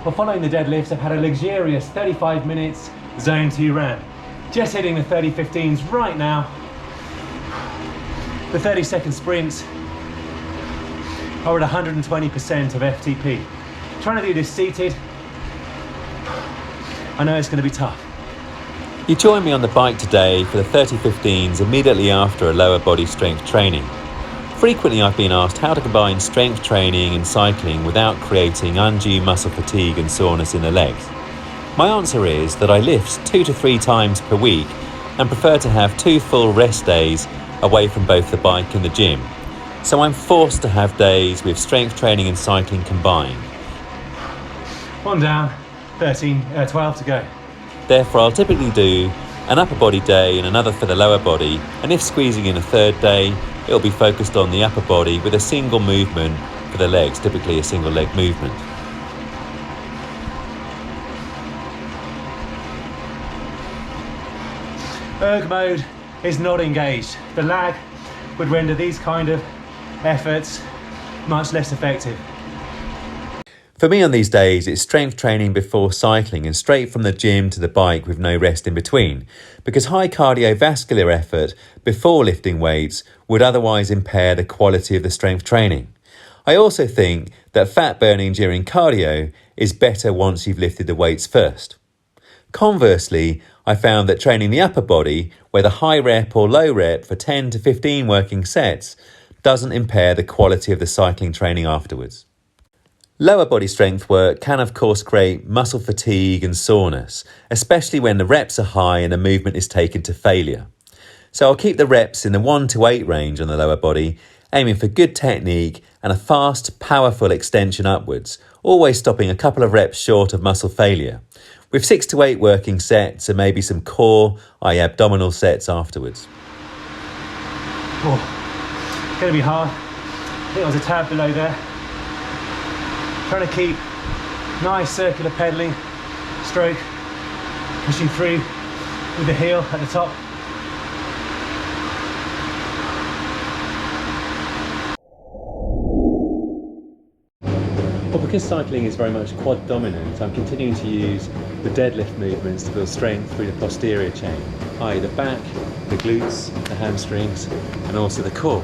Well, following the deadlifts, I've had a luxurious 35 minutes zone 2 run. Just hitting the 30-15s right now. The 30-second sprints are at 120% of FTP. Trying to do this seated, I know it's going to be tough. You joined me on the bike today for the 30-15s immediately after a lower body strength training. Frequently I've been asked how to combine strength training and cycling without creating undue muscle fatigue and soreness in the legs. My answer is that I lift 2 to 3 times per week and prefer to have 2 full rest days away from both the bike and the gym. So I'm forced to have days with strength training and cycling combined. 1 down, 12 to go. Therefore I'll typically do an upper body day and another for the lower body, and if squeezing in a third day, it'll be focused on the upper body with a single movement for the legs, typically a single leg movement. Erg mode is not engaged. The lag would render these kind of efforts much less effective. For me on these days, it's strength training before cycling and straight from the gym to the bike with no rest in between, because high cardiovascular effort before lifting weights would otherwise impair the quality of the strength training. I also think that fat burning during cardio is better once you've lifted the weights first. Conversely, I found that training the upper body, whether high rep or low rep for 10 to 15 working sets, doesn't impair the quality of the cycling training afterwards. Lower body strength work can of course create muscle fatigue and soreness, especially when the reps are high and the movement is taken to failure. So I'll keep the reps in the 1 to 8 range on the lower body, aiming for good technique and a fast, powerful extension upwards, always stopping a couple of reps short of muscle failure, with 6 to 8 working sets and maybe some core, i.e. abdominal sets afterwards. Oh, gonna be hard. I think I was a tad below there. Trying to keep nice circular pedaling, stroke, pushing through with the heel at the top. Well, because cycling is very much quad dominant, I'm continuing to use the deadlift movements to build strength through the posterior chain, i.e. the back, the glutes, the hamstrings, and also the core.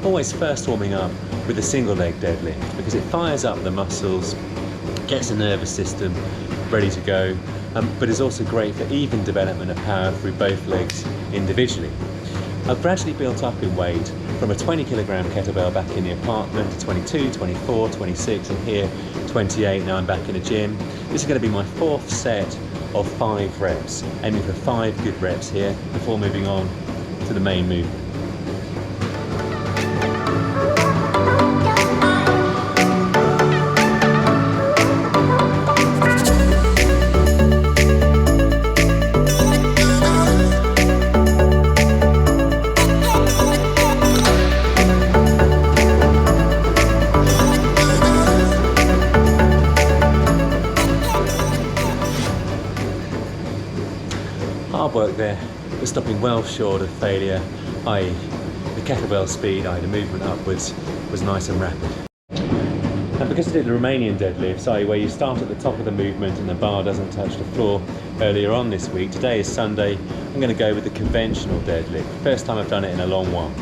Always first warming up with a single leg deadlift because it fires up the muscles, gets the nervous system ready to go, but is also great for even development of power through both legs individually. I've gradually built up in weight from a 20 kilogram kettlebell back in the apartment to 22, 24, 26 and here 28. Now I'm back in the gym. This is going to be my 4th set of 5 reps, aiming for 5 good reps here before moving on to the main movement. Hard work there, but stopping well short of failure, i.e. the kettlebell speed, i.e. the movement upwards, was nice and rapid. And because I did the Romanian deadlifts, i.e. where you start at the top of the movement and the bar doesn't touch the floor earlier on this week, today is Sunday, I'm going to go with the conventional deadlift. First time I've done it in a long while.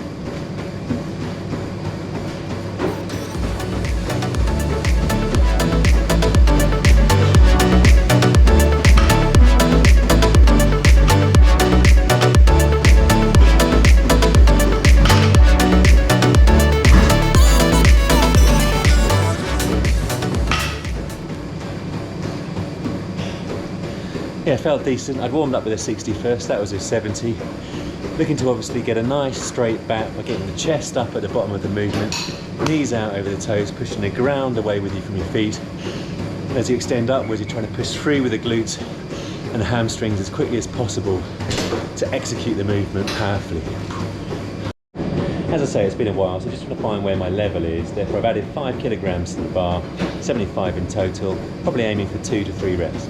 Yeah, felt decent. I'd warmed up with a 60 first, that was a 70. Looking to obviously get a nice straight back by getting the chest up at the bottom of the movement, knees out over the toes, pushing the ground away with you from your feet. And as you extend upwards, you're trying to push through with the glutes and the hamstrings as quickly as possible to execute the movement powerfully. As I say, it's been a while, so just trying to find where my level is. Therefore, I've added 5 kilograms to the bar, 75 in total, probably aiming for 2 to 3 reps.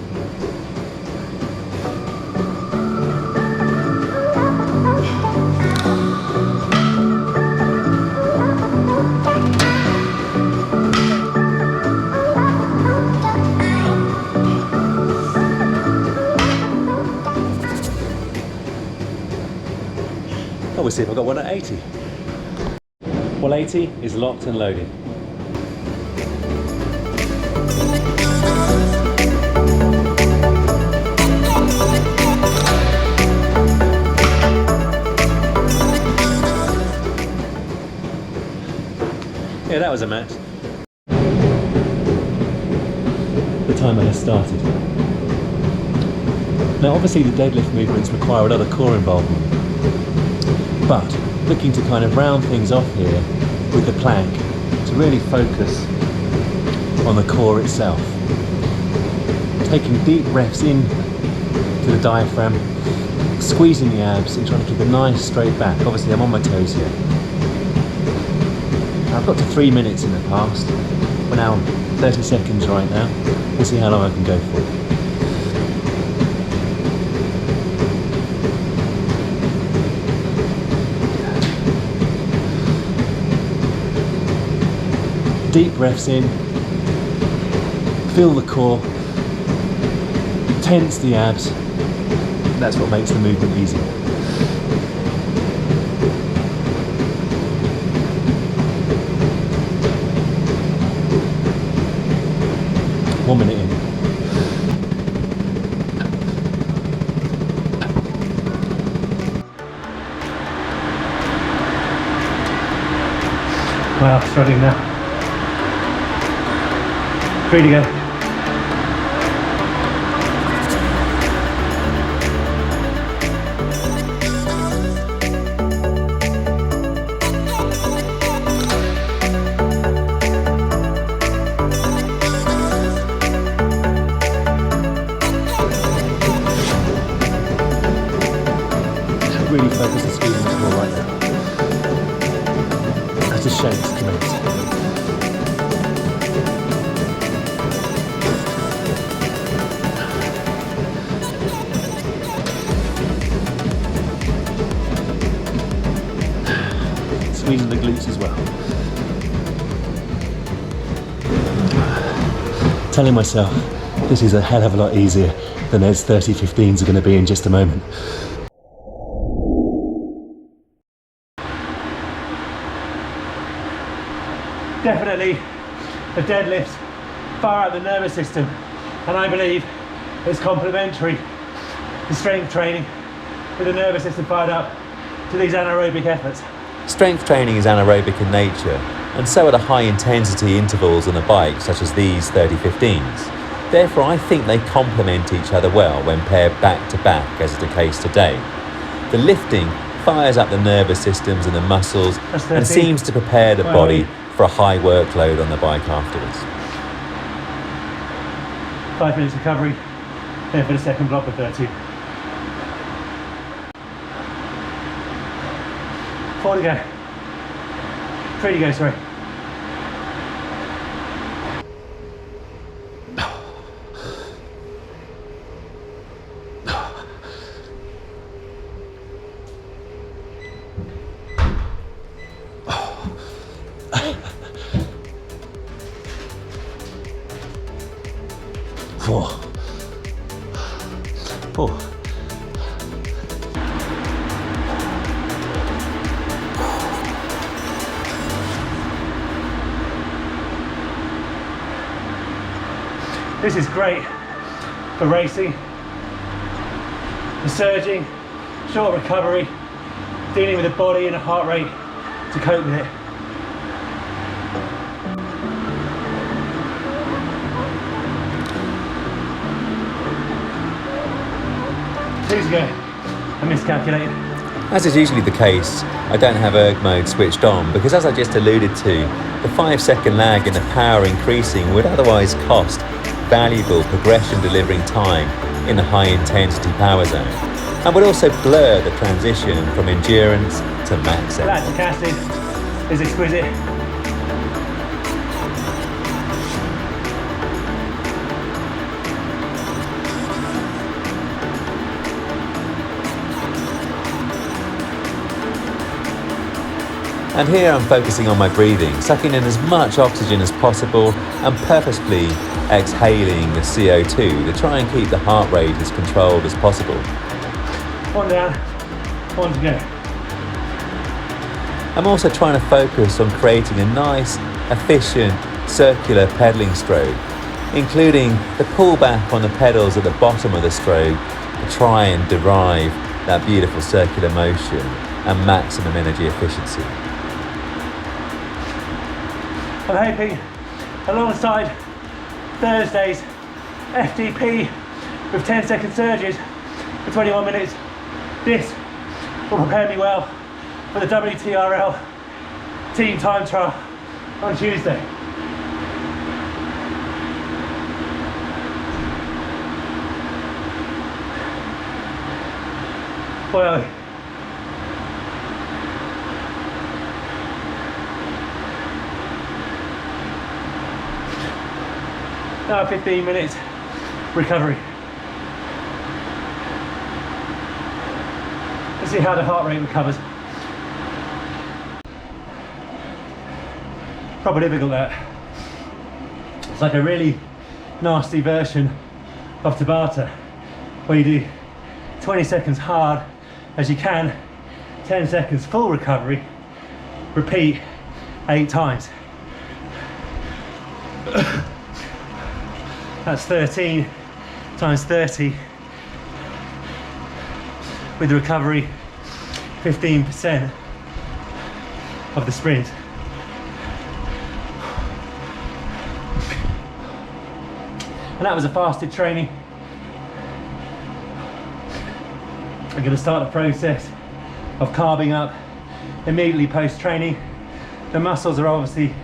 we'll see if I've got one at 80. Well, 80 is locked and loaded. Yeah, that was a match. The timer has started. Now obviously the deadlift movements require a lot of core involvement, but looking to kind of round things off here with the plank to really focus on the core itself. Taking deep breaths in to the diaphragm, squeezing the abs and trying to keep a nice straight back. Obviously I'm on my toes here. I've got to 3 minutes in the past. We're now 30 seconds right now. We'll see how long I can go for. Deep breaths in. Feel the core. Tense the abs. That's what makes the movement easy. One minute in. Wow, struggling now. 3 to go. Really focus on squeezing the core right now. That's a shame to commence. Squeezing the glutes as well. Telling myself this is a hell of a lot easier than those 30-15s are going to be in just a moment. Definitely the deadlifts fire out the nervous system, and I believe it's complementary to strength training with the nervous system fired up to these anaerobic efforts. Strength training is anaerobic in nature, and so are the high intensity intervals on a bike such as these 30-15s. Therefore I think they complement each other well when paired back to back, as is the case today. The lifting fires up the nervous systems and the muscles and seems to prepare the body for a high workload on the bike afterwards. 5 minutes recovery, then for the second block of 30. 4 to go. 3 to go, sorry. Four. This is great for racing, for surging, short recovery, dealing with the body and the heart rate to cope with it. Two to go. I miscalculated. As is usually the case, I don't have erg mode switched on because, as I just alluded to, the 5-second lag in the power increasing would otherwise cost valuable progression delivering time in the high intensity power zone, and would also blur the transition from endurance to max effort. Lactic acid is exquisite. And here I'm focusing on my breathing, sucking in as much oxygen as possible and purposefully exhaling the CO2 to try and keep the heart rate as controlled as possible. 1 down, 1 to go. I'm also trying to focus on creating a nice, efficient, circular pedalling stroke, including the pullback on the pedals at the bottom of the stroke to try and derive that beautiful circular motion and maximum energy efficiency. I'm hoping alongside Thursday's FTP with 10-second surges for 21 minutes, this will prepare me well for the WTRL team time trial on Tuesday. Well, now 15 minutes recovery. Let's see how the heart rate recovers. Proper difficult that. It's like a really nasty version of Tabata, where you do 20 seconds hard as you can, 10 seconds full recovery, repeat 8 times. That's 13 times 30 with the recovery 15% of the sprint. And that was a fasted training. I'm going to start the process of carbing up immediately post training. The muscles are obviously,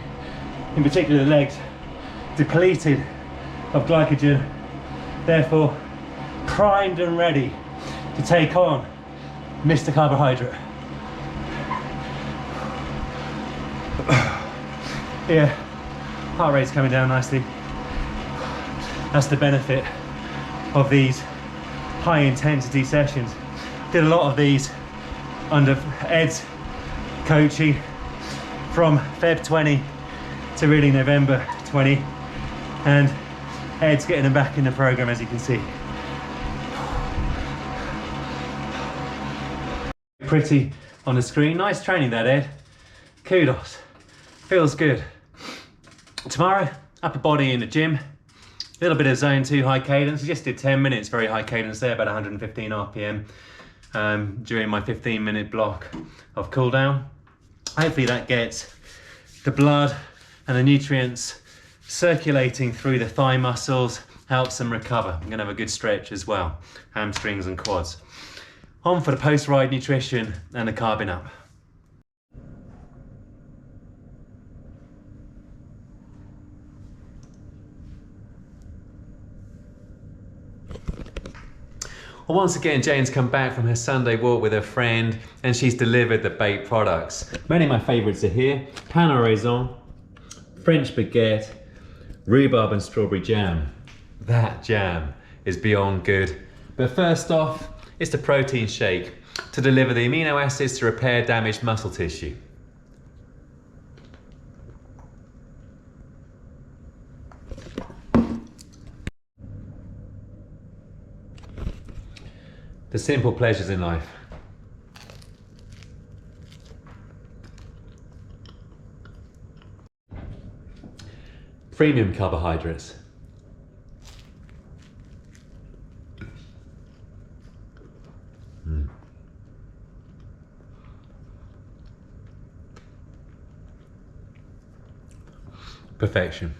in particular the legs, depleted of glycogen, therefore primed and ready to take on Mr. Carbohydrate. Yeah, heart rate's coming down nicely. That's the benefit of these high intensity sessions. Did a lot of these under Ed's coaching from Feb 20 to really November 20, and Ed's getting them back in the program, as you can see. Pretty on the screen. Nice training that, Ed. Kudos. Feels good. Tomorrow, upper body in the gym. A little bit of zone 2 high cadence. I just did 10 minutes, very high cadence there, about 115 RPM during my 15-minute block of cool down. Hopefully that gets the blood and the nutrients circulating through the thigh muscles, helps them recover. I'm gonna have a good stretch as well, hamstrings and quads. On for the post-ride nutrition and the carbing up. Well, once again, Jane's come back from her Sunday walk with her friend and she's delivered the baked products. Many of my favourites are here. Pain au raisin, French baguette, rhubarb and strawberry jam. That jam is beyond good. But first off, it's the protein shake to deliver the amino acids to repair damaged muscle tissue. The simple pleasures in life. Premium carbohydrates. Perfection.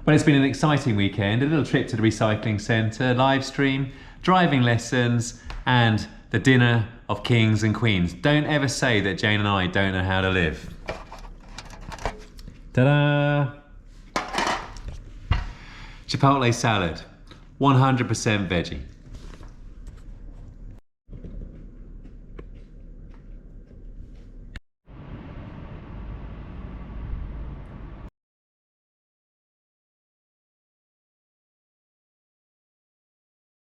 Well, it's been an exciting weekend. A little trip to the recycling centre, live stream, driving lessons, and the dinner of kings and queens. Don't ever say that Jane and I don't know how to live. Ta-da! Chipotle salad, 100% veggie.